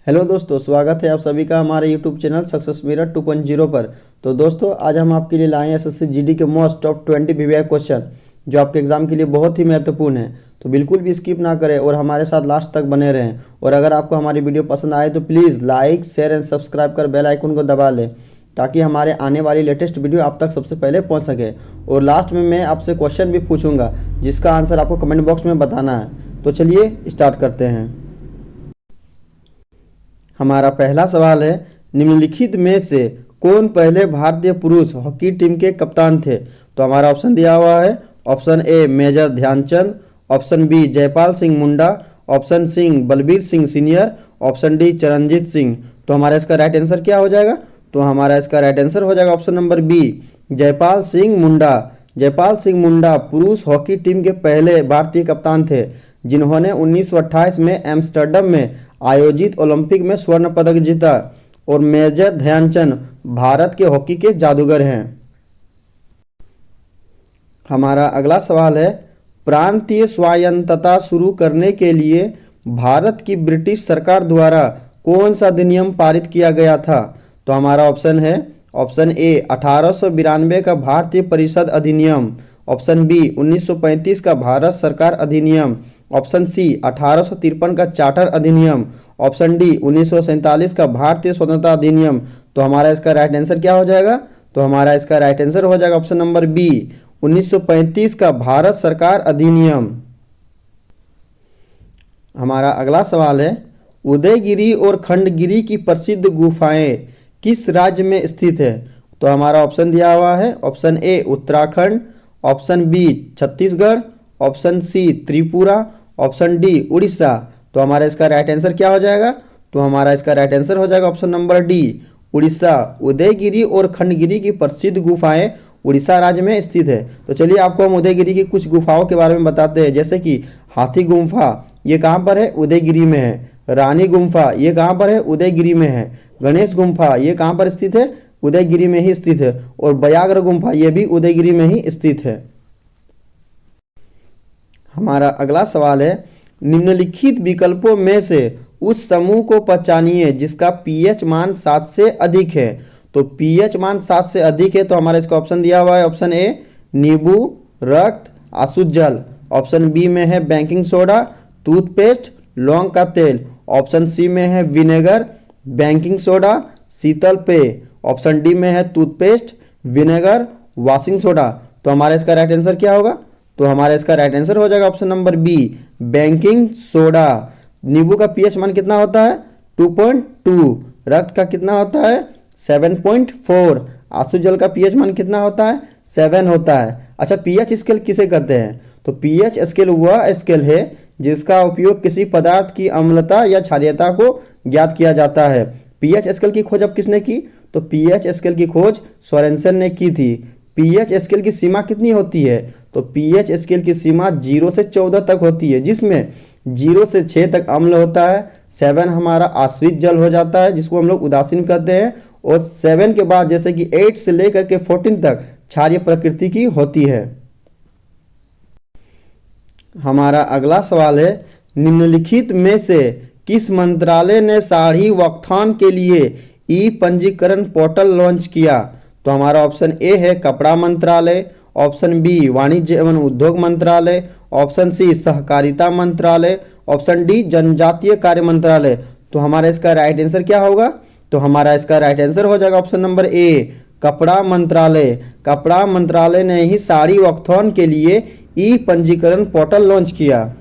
Hello दोस्तों, स्वागत है आप सभी का हमारे यूट्यूब चैनल सक्सेस मिरर 2.0 पर। तो दोस्तों, आज हम आपके लिए लाए हैं एसएससी जीडी के मोस्ट टॉप 20 वीवीआई क्वेश्चन जो आपके एग्जाम के लिए बहुत ही महत्वपूर्ण है। तो बिल्कुल भी स्किप ना करें और हमारे साथ लास्ट तक बने रहें। और अगर आपको हमारी वीडियो पसंद आए तो please like, share and subscribe कर बेल आइकन को दबा लें ताकि हमारे आने वाली लेटेस्ट वीडियो आप तक सबसे पहले पहुँच सके। और लास्ट में मैं आपसे क्वेश्चन भी पूछूंगा जिसका आंसर आपको कमेंट बॉक्स में बताना है। तो चलिए स्टार्ट करते हैं। हमारा पहला सवाल है, निम्नलिखित में से कौन पहले भारतीय पुरुष हॉकी टीम के कप्तान थे? तो हमारा ऑप्शन दिया हुआ है। Option A major Dhyan Chand, option B Jaipal Singh Munda, option C Balbir Singh senior, option D Charanjit Singh. तो हमारा इसका राइट आंसर क्या हो जाएगा? तो हमारा इसका राइट आंसर हो जाएगा option number B, Jaipal Singh Munda. Jaipal Singh Munda पुरुष हॉकी टीम के पहले भारतीय कप्तान थे जिन्होंने 1928 में एम्स्टर्डम में आयोजित ओलंपिक में स्वर्ण पदक जीता। और मेजर ध्यानचंद भारत के हॉकी के जादूगर हैं। हमारा अगला सवाल है, प्रांतीय स्वायत्तता शुरू करने के लिए भारत की ब्रिटिश सरकार द्वारा कौन सा अधिनियम पारित किया गया था? तो हमारा ऑप्शन है। ऑप्शन ए 1892 का भारतीय परिषद अधिनियम, ऑप्शन बी 1935 का भारत सरकार अधिनियम, ऑप्शन सी 1853 का चार्टर अधिनियम, ऑप्शन डी 1947 का भारतीय स्वतंत्रता अधिनियम। तो हमारा इसका राइट आंसर क्या हो जाएगा? तो हमारा इसका राइट आंसर हो जाएगा ऑप्शन नंबर बी, 1935 का भारत सरकार अधिनियम। हमारा अगला सवाल है, उदयगिरी और खंडगिरी की प्रसिद्ध गुफाएं किस राज्य में स्थित है? तो हमारा ऑप्शन दिया हुआ है। Option A Uttarakhand, option B Chhattisgarh, option C Tripura, option D Orissa. तो हमारा इसका राइट आंसर क्या हो जाएगा? तो हमारा इसका राइट आंसर हो जाएगा option number D, Orissa. Udayagiri और खंडगिरी की प्रसिद्ध गुफाएं उड़ीसा राज्य में स्थित है। तो चलिए आपको हम उदयगिरी की कुछ गुफाओं के बारे में बताते हैं, जैसे कि हाथी गुम्फा, ये कहाँ पर है? उदयगिरी में है। रानी गुम्फा, ये कहाँ पर है? उदयगिरी में है। गणेश गुम्फा, ये कहाँ पर स्थित है? उदयगिरी में ही स्थित है। और व्याघ्र गुम्फा, ये भी उदयगिरी में ही स्थित है। हमारा अगला सवाल है, निम्नलिखित विकल्पों में से उस समूह को पहचानिए जिसका पीएच मान 7 से अधिक है। तो पीएच मान 7 से अधिक है तो हमारा इसका ऑप्शन दिया हुआ है। ऑप्शन ए नींबू, रक्त, आशुद्ध जल। ऑप्शन बी में है बेकिंग सोडा, टूथपेस्ट, लौंग का तेल। ऑप्शन सी में है विनेगर, बेकिंग सोडा, शीतल पेय। ऑप्शन डी में है टूथपेस्ट, विनेगर, वॉशिंग सोडा। तो हमारा इसका राइट आंसर क्या होगा? तो हमारा इसका राइट आंसर हो जाएगा option number B, baking soda. नींबू का पीएच मान कितना होता है? 2.2। रक्त का कितना होता है? 7.4। आशुद्ध जल का पीएच मान कितना होता है? 7 होता है। अच्छा, पीएच स्केल किसे कहते हैं? तो पीएच स्केल वह स्केल है जिसका उपयोग किसी पदार्थ की अम्लता या क्षारीयता को ज्ञात किया जाता है। पीएच स्केल की खोज अब किसने की? तो पीएच स्केल की खोज सोरेनसन ने की थी। पीएच स्केल की सीमा कितनी होती है? तो पीएच स्केल की सीमा 0 से 14 तक होती है, जिसमें 0 से 6 तक अम्ल होता है, 7 हमारा आश्रित जल हो जाता है जिसको हम लोग उदासीन कहते हैं, और 7 के बाद जैसे कि 8 से लेकर के 14 तक क्षारीय प्रकृति की होती है। हमारा अगला सवाल है, निम्नलिखित में से किस मंत्रालय ने साड़ी वॉकथॉन के लिए ई पंजीकरण पोर्टल लॉन्च किया? तो हमारा ऑप्शन ए है कपड़ा मंत्रालय, ऑप्शन बी वाणिज्य एवं उद्योग मंत्रालय, ऑप्शन सी सहकारिता मंत्रालय, ऑप्शन डी जनजातीय कार्य मंत्रालय। तो हमारा इसका राइट आंसर क्या होगा? तो हमारा इसका राइट आंसर हो जाएगा ऑप्शन नंबर ए, कपड़ा मंत्रालय। कपड़ा मंत्रालय ने ही साड़ी वॉकथॉन के लिए ई पंजीकरण पोर्टल लॉन्च किया।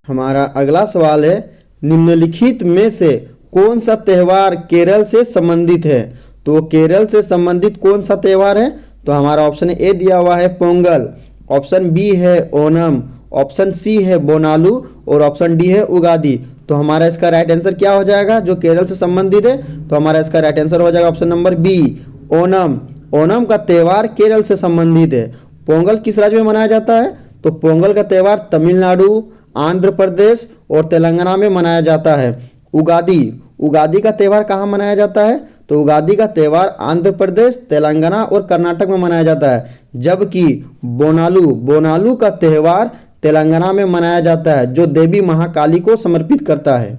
हमारा अगला सवाल है, निम्नलिखित में से कौन सा त्योहार केरल से संबंधित है? तो केरल से संबंधित कौन सा त्योहार है? तो हमारा ऑप्शन ए दिया हुआ है पोंगल, ऑप्शन बी है ओनम, ऑप्शन सी है बोनालू और ऑप्शन डी है उगादी। तो हमारा इसका राइट आंसर क्या हो जाएगा जो केरल से संबंधित है? तो हमारा इसका राइट आंसर हो जाएगा option number B, Onam. Onam का त्यौहार केरल से संबंधित है। पोंगल किस राज्य में मनाया जाता है? तो पोंगल का त्यौहार तमिलनाडु, आंध्र प्रदेश और तेलंगाना में मनाया जाता है। उगादी का त्यौहार कहाँ मनाया जाता है? तो उगादी का त्यौहार आंध्र प्रदेश, तेलंगाना और कर्नाटक में मनाया जाता है, जबकि बोनालू का त्यौहार तेलंगाना में मनाया जाता है जो देवी महाकाली को समर्पित करता है।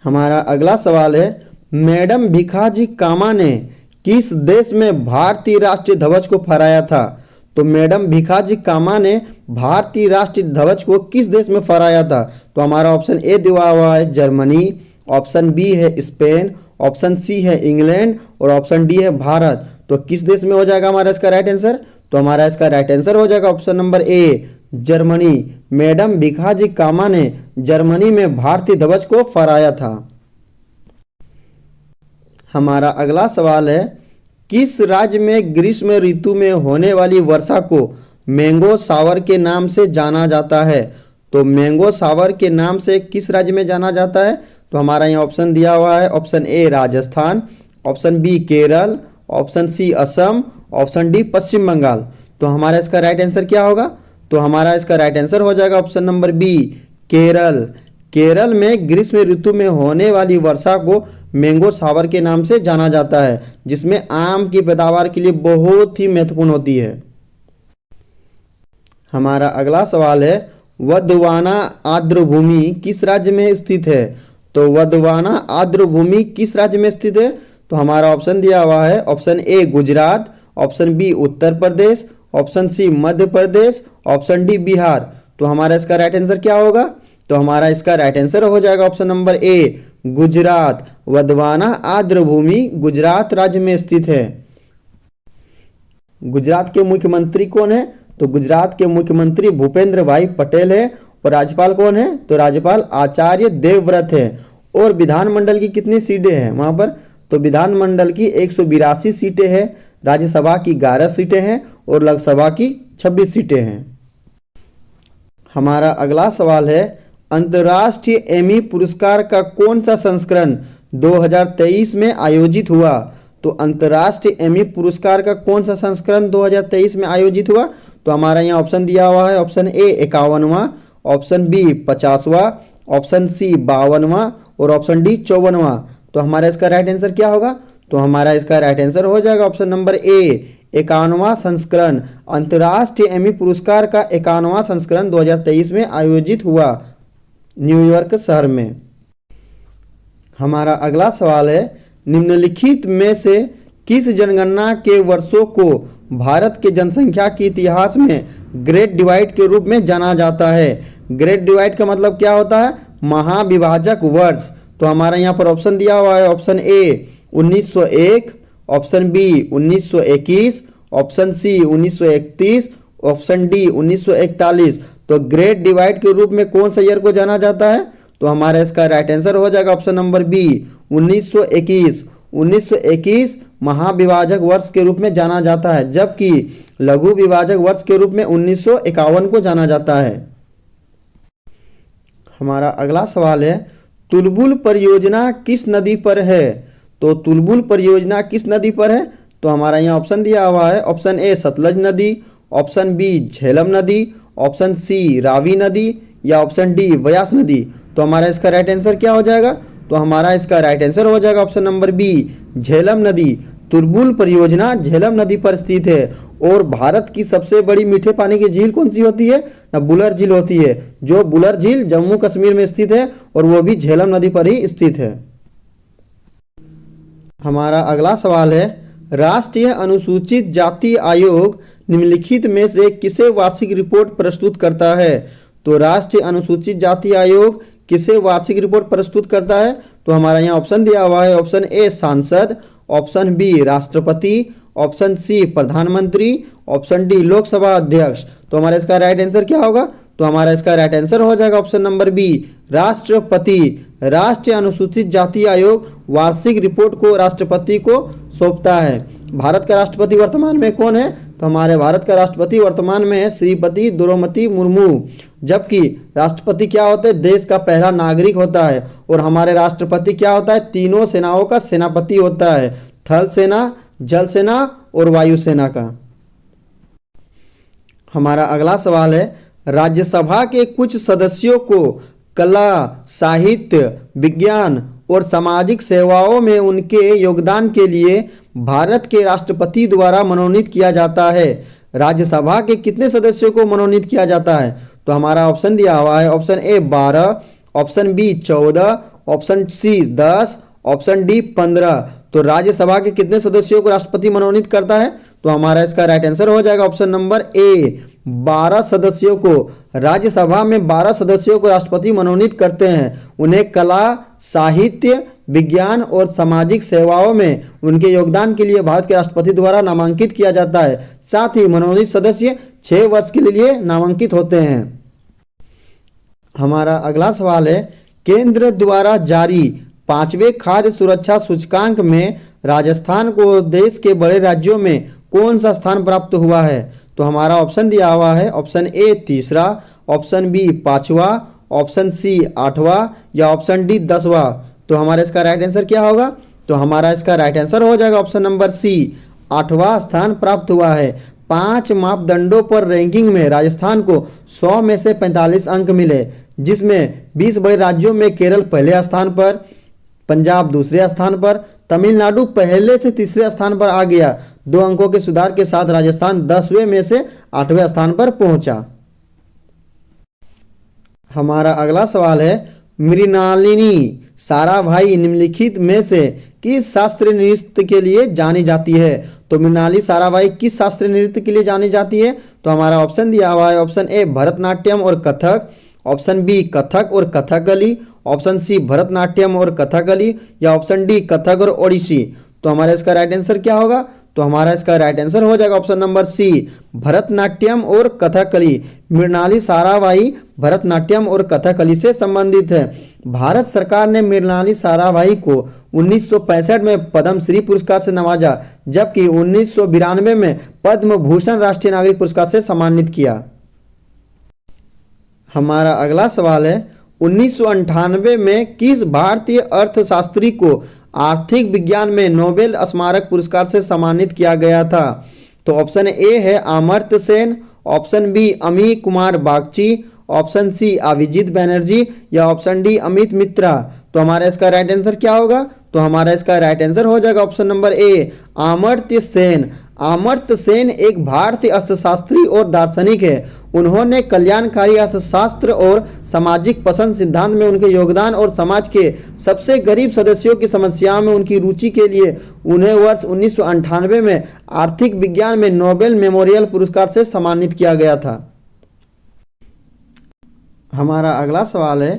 हमारा अगला सवाल है, मैडम भिखाजी कामा ने किस देश में भारतीय राष्ट्रीय ध्वज को फहराया था? तो मैडम भिखाजी कामा ने भारतीय राष्ट्रीय ध्वज को किस देश में फहराया था? तो हमारा ऑप्शन ए दिया हुआ है जर्मनी, ऑप्शन बी है स्पेन, ऑप्शन सी है इंग्लैंड और ऑप्शन डी है भारत। तो किस देश में हो जाएगा हमारा इसका राइट आंसर? तो हमारा इसका राइट आंसर हो जाएगा option number A Germany. Madam Bhikaji Cama ने जर्मनी में भारतीय ध्वज को फहराया था। हमारा अगला सवाल है, किस राज्य में ग्रीष्म ऋतु में होने वाली वर्षा को मैंगो शावर के नाम से जाना जाता है? तो मैंगो शावर के नाम से किस राज्य में जाना जाता है? तो हमारा यहाँ ऑप्शन दिया हुआ है, option A Rajasthan, option B Kerala, option C Assam, option D Paschim Bangal. तो हमारा इसका राइट आंसर क्या होगा? तो हमारा इसका राइट आंसर हो जाएगा option number B Kerala. Kerala में ग्रीष्म ऋतु में होने वाली वर्षा को मैंगो शावर के नाम से जाना जाता है, जिसमें आम की पैदावार के लिए बहुत ही महत्वपूर्ण होती है। हमारा अगला सवाल है, वधवाना आर्द्रभूमि किस राज्य में स्थित है? तो वधवाना आर्द्रभूमि किस राज्य में स्थित है? तो हमारा ऑप्शन दिया हुआ है, option A Gujarat, option B Uttar Pradesh, option C Madhya Pradesh, option D Bihar. तो हमारा इसका राइट आंसर क्या होगा? तो हमारा इसका राइट आंसर हो जाएगा option number A Gujarat. Wadhwana आर्द्रभूमि गुजरात राज्य में स्थित है। गुजरात के मुख्यमंत्री कौन है? तो गुजरात के मुख्यमंत्री भूपेंद्र भाई पटेल है। और राज्यपाल कौन है? तो राज्यपाल आचार्य देवव्रत है। और विधानमंडल की कितनी सीटें हैं वहां पर? तो विधानमंडल की 182 सीटें हैं, राज्यसभा की 11 सीटें हैं और लोकसभा की 26 सीटें हैं। हमारा अगला सवाल है, अंतर्राष्ट्रीय एमी पुरस्कार का कौन सा संस्करण 2023 में आयोजित हुआ? तो अंतर्राष्ट्रीय एमी पुरस्कार का कौन सा संस्करण 2023 में आयोजित हुआ? तो हमारा यहाँ ऑप्शन दिया हुआ है, ऑप्शन ए 51वां, ऑप्शन बी 50वां, ऑप्शन सी 52वां और ऑप्शन डी 54वां। तो हमारा इसका राइट आंसर क्या होगा? तो हमारा इसका राइट आंसर हो जाएगा ऑप्शन नंबर ए 51वां संस्करण। अंतर्राष्ट्रीय एमी पुरस्कार का 51वां संस्करण 2023 में आयोजित हुआ न्यूयॉर्क शहर में। हमारा अगला सवाल है, निम्नलिखित में से किस जनगणना के वर्षों को भारत के जनसंख्या के इतिहास में ग्रेट डिवाइड के रूप में जाना जाता है? ग्रेट डिवाइड का मतलब क्या होता है? महाविभाजक वर्ष। तो हमारा यहाँ पर ऑप्शन दिया हुआ है, option A 1901, option B 1921, option C 1931, option D 1941। तो ग्रेट डिवाइड के रूप में कौन सा ईयर को जाना जाता है? तो हमारा इसका राइट आंसर हो जाएगा ऑप्शन नंबर बी 1921। 1921 महाविभाजक वर्ष के रूप में जाना जाता है, जबकि लघु विभाजक वर्ष के रूप में 1951 को जाना जाता है। हमारा अगला सवाल है, तुलबुल परियोजना किस नदी पर है? तो तुलबुल परियोजना किस नदी पर है? तो हमारा यहाँ ऑप्शन दिया हुआ है, ऑप्शन ए सतलज नदी, ऑप्शन बी झेलम नदी, ऑप्शन सी रावी नदी या ऑप्शन डी व्यास नदी। तो हमारा इसका राइट आंसर क्या हो जाएगा? तो हमारा इसका राइट आंसर हो जाएगा ऑप्शन नंबर बी झेलम नदी। तुलबुल परियोजना झेलम नदी पर स्थित है। और भारत की सबसे बड़ी मीठे पानी की झील कौन सी होती है? ना बुलर झील होती है, जो बुलर झील जम्मू कश्मीर में स्थित है और वो भी झेलम नदी पर ही स्थित है। हमारा अगला सवाल है, राष्ट्रीय अनुसूचित जाति आयोग निम्नलिखित में से किसे वार्षिक रिपोर्ट प्रस्तुत करता है? तो राष्ट्रीय अनुसूचित जाति आयोग किसे वार्षिक रिपोर्ट प्रस्तुत करता है? तो हमारा यहाँ ऑप्शन दिया हुआ है, ऑप्शन ए सांसद, ऑप्शन बी राष्ट्रपति, ऑप्शन सी प्रधानमंत्री, ऑप्शन डी लोकसभा अध्यक्ष। तो हमारा इसका राइट आंसर क्या होगा? तो हमारा इसका राइट आंसर हो जाएगा ऑप्शन नंबर बी राष्ट्रपति। राष्ट्रीय अनुसूचित जाति आयोग वार्षिक रिपोर्ट को राष्ट्रपति को सौंपता है। भारत का राष्ट्रपति वर्तमान में कौन है? तो हमारे भारत का राष्ट्रपति वर्तमान में है श्रीमती द्रौपदी मुर्मू। जबकि राष्ट्रपति क्या होते हैं? देश का पहला नागरिक होता है। और हमारे राष्ट्रपति क्या होता है? तीनों सेनाओं का सेनापति होता है, थल सेना, जल सेना और वायु सेना का। हमारा अगला सवाल है, राज्यसभा के कुछ सदस्यों को कला, साहित्य, विज्ञान और सामाजिक सेवाओं में उनके योगदान के लिए भारत के राष्ट्रपति द्वारा मनोनीत किया जाता है। राज्यसभा के कितने सदस्यों को मनोनीत किया जाता है? तो हमारा ऑप्शन दिया हुआ है, option A 12, option B 14, option C 10, option D 15। तो राज्यसभा के कितने सदस्यों को राष्ट्रपति मनोनीत करता है? तो हमारा इसका राइट आंसर हो जाएगा ऑप्शन नंबर ए, 12 सदस्यों को। राज्यसभा में 12 सदस्यों को राष्ट्रपति मनोनीत करते हैं। उन्हें कला, साहित्य, विज्ञान और सामाजिक सेवाओं में उनके योगदान के लिए भारत के राष्ट्रपति द्वारा नामांकित किया जाता है। साथ ही मनोनीत सदस्य 6 वर्ष के लिए नामांकित होते हैं। हमारा अगला सवाल है, केंद्र द्वारा जारी 5वें खाद्य सुरक्षा सूचकांक में राजस्थान को देश के बड़े राज्यों में कौन सा स्थान प्राप्त हुआ है? तो हमारा ऑप्शन दिया हुआ है, ऑप्शन ए 3रा, ऑप्शन बी 5वां, ऑप्शन सी 8वां या ऑप्शन डी 10वां। तो हमारा इसका राइट आंसर क्या होगा? तो हमारा इसका राइट आंसर हो जाएगा ऑप्शन नंबर सी, 8वां स्थान प्राप्त हुआ है। 5 मापदंडों पर रैंकिंग में राजस्थान को 100 में से 45 अंक मिले, जिसमें 20 बड़े राज्यों में केरल पहले स्थान पर, पंजाब दूसरे स्थान पर, तमिलनाडु पहले से तीसरे स्थान पर आ गया। 2 अंकों के सुधार के साथ राजस्थान 10वें में से 8वें स्थान पर पहुंचा। हमारा अगला सवाल है, मृणालिनी साराभाई निम्नलिखित में से किस शास्त्रीय नृत्य के लिए जानी जाती है? तो मृणाली साराभाई किस शास्त्रीय नृत्य के लिए जानी जाती है? तो हमारा ऑप्शन दिया हुआ है, ऑप्शन ए भरतनाट्यम और कथक, ऑप्शन बी कथक और कथकली, ऑप्शन सी भरतनाट्यम और कथकली या ऑप्शन डी कथक और ओडिसी। तो हमारा इसका राइट आंसर क्या होगा? तो हमारा इसका राइट आंसर हो जाएगा ऑप्शन नंबर सी, भरतनाट्यम और कथकली। मृणाली साराभाई भरतनाट्यम और कथकली से संबंधित है। भारत सरकार ने मृणाली साराभाई को 1965 में पद्म श्री पुरस्कार से नवाजा, जबकि 1992 में पद्म भूषण राष्ट्रीय नागरिक पुरस्कार से सम्मानित किया। हमारा अगला सवाल है, 1998 में किस भारतीय अर्थशास्त्री को आर्थिक विज्ञान में नोबेल स्मारक पुरस्कार से सम्मानित किया गया था? तो ऑप्शन ए है अमर्त्य सेन, ऑप्शन बी अमी कुमार बागची, ऑप्शन सी अभिजीत बनर्जी या ऑप्शन डी अमित मित्रा। तो हमारा इसका राइट आंसर क्या होगा? तो हमारा इसका राइट आंसर हो जाएगा ऑप्शन नंबर ए, अमर्त्य सेन। अमर्त्य सेन एक भारतीय अर्थशास्त्री और दार्शनिक है। उन्होंने कल्याणकारी अर्थशास्त्र और सामाजिक पसंद सिद्धांत में उनके योगदान और समाज के सबसे गरीब सदस्यों की समस्याओं में उनकी रुचि के लिए उन्हें वर्ष 1998 में आर्थिक विज्ञान में नोबेल मेमोरियल पुरस्कार से सम्मानित किया गया था। हमारा अगला सवाल है,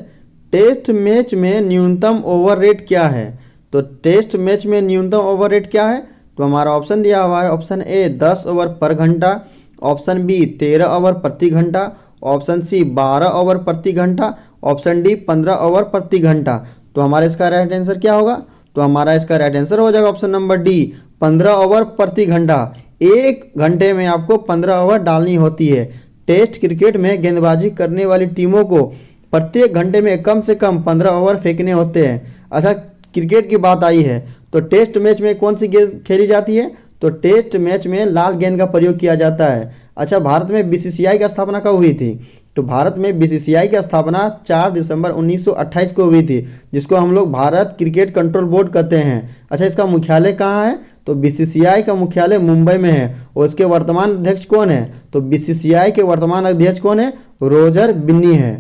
टेस्ट मैच में न्यूनतम ओवर रेट क्या है? तो टेस्ट मैच में न्यूनतम ओवर रेट क्या है? तो हमारा ऑप्शन दिया हुआ है, ऑप्शन ए 10 ओवर पर घंटा, ऑप्शन बी 13 ओवर प्रति घंटा, ऑप्शन सी 12 ओवर प्रति घंटा, ऑप्शन डी 15 ओवर प्रति घंटा। तो हमारा इसका राइट आंसर क्या होगा? तो हमारा इसका राइट आंसर हो जाएगा ऑप्शन नंबर डी, 15 ओवर प्रति घंटा। 1 घंटे में आपको 15 ओवर डालनी होती है। टेस्ट क्रिकेट में गेंदबाजी करने वाली टीमों को प्रत्येक घंटे में कम से कम 15 ओवर फेंकने होते हैं। अच्छा, क्रिकेट की बात आई है तो टेस्ट मैच में कौन सी गेंद खेली जाती है? तो टेस्ट मैच में लाल गेंद का प्रयोग किया जाता है। अच्छा, भारत में बीसीसीआई की स्थापना कब हुई थी? तो भारत में बीसीसीआई की स्थापना 4 दिसंबर 1928 को हुई थी, जिसको हम लोग भारत क्रिकेट कंट्रोल बोर्ड कहते हैं। अच्छा, इसका मुख्यालय कहाँ है? तो बीसीसीआई का मुख्यालय मुंबई में है। और इसके वर्तमान अध्यक्ष कौन है? तो बीसीसीआई के वर्तमान अध्यक्ष कौन है? रोजर बिन्नी है।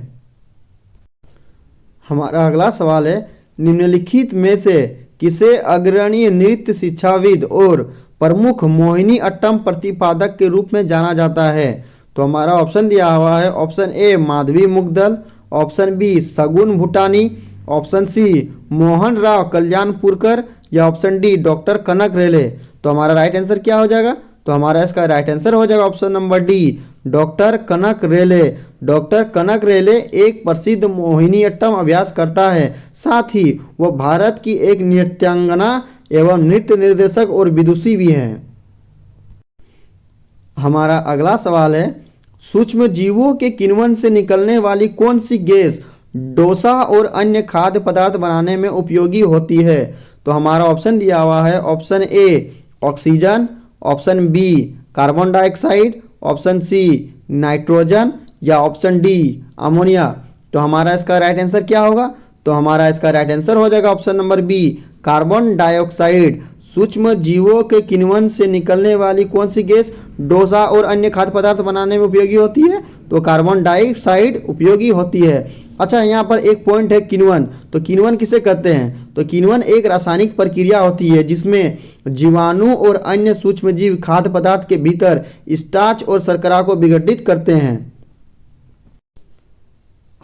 हमारा अगला सवाल है, निम्नलिखित में से किसे अग्रणी नृत्य शिक्षाविद और प्रमुख मोहिनी अट्टम प्रतिपादक के रूप में जाना जाता है? तो हमारा ऑप्शन दिया हुआ है, option A Madhavi Mudgal, option B Shagun Bhutani, option C Mohan Rao Kalyanpurkar या option D doctor Kanak Rele. तो हमारा राइट आंसर क्या हो जाएगा? तो हमारा इसका राइट आंसर हो जाएगा option number D, doctor Kanak रेले। डॉक्टर कनक रेले एक प्रसिद्ध मोहिनी अट्टम अभ्यास करता है। साथ ही वह भारत की एक नृत्यांगना एवं नृत्य निर्देशक और विदुषी भी हैं। हमारा अगला सवाल है, सूक्ष्म जीवों के किण्वन से निकलने वाली कौन सी गैस डोसा और अन्य खाद्य पदार्थ बनाने में उपयोगी होती है? तो हमारा ऑप्शन दिया हुआ है, option A oxygen, option B carbon dioxide, option C nitrogen या ऑप्शन डी अमोनिया। तो हमारा इसका राइट आंसर क्या होगा? तो हमारा इसका राइट आंसर हो जाएगा option number B carbon dioxide. सूक्ष्म जीवों के किण्वन से निकलने वाली कौन सी गैस डोसा और अन्य खाद्य पदार्थ बनाने में उपयोगी होती है? तो कार्बन डाइऑक्साइड उपयोगी होती है। अच्छा, यहाँ पर एक पॉइंट है किण्वन। तो किण्वन किसे कहते हैं? तो किण्वन एक रासायनिक प्रक्रिया होती है जिसमें जीवाणु और अन्य सूक्ष्मजीव खाद्य पदार्थ के भीतर स्टार्च और शर्करा को विघटित करते हैं।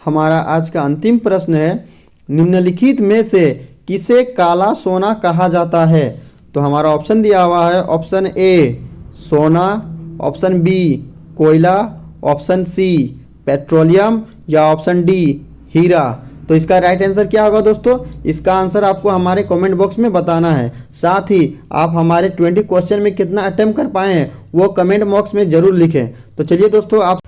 हमारा आज का अंतिम प्रश्न है, निम्नलिखित में से किसे काला सोना कहा जाता है? तो हमारा ऑप्शन दिया हुआ है, ऑप्शन ए सोना, ऑप्शन बी कोयला, ऑप्शन सी पेट्रोलियम या ऑप्शन डी हीरा। तो इसका राइट आंसर क्या होगा दोस्तों? इसका आंसर आपको हमारे कमेंट बॉक्स में बताना है। साथ ही आप हमारे 20 क्वेश्चन में कितना अटेम्प्ट कर पाए हैं वो कमेंट बॉक्स में जरूर लिखें। तो चलिए दोस्तों, आप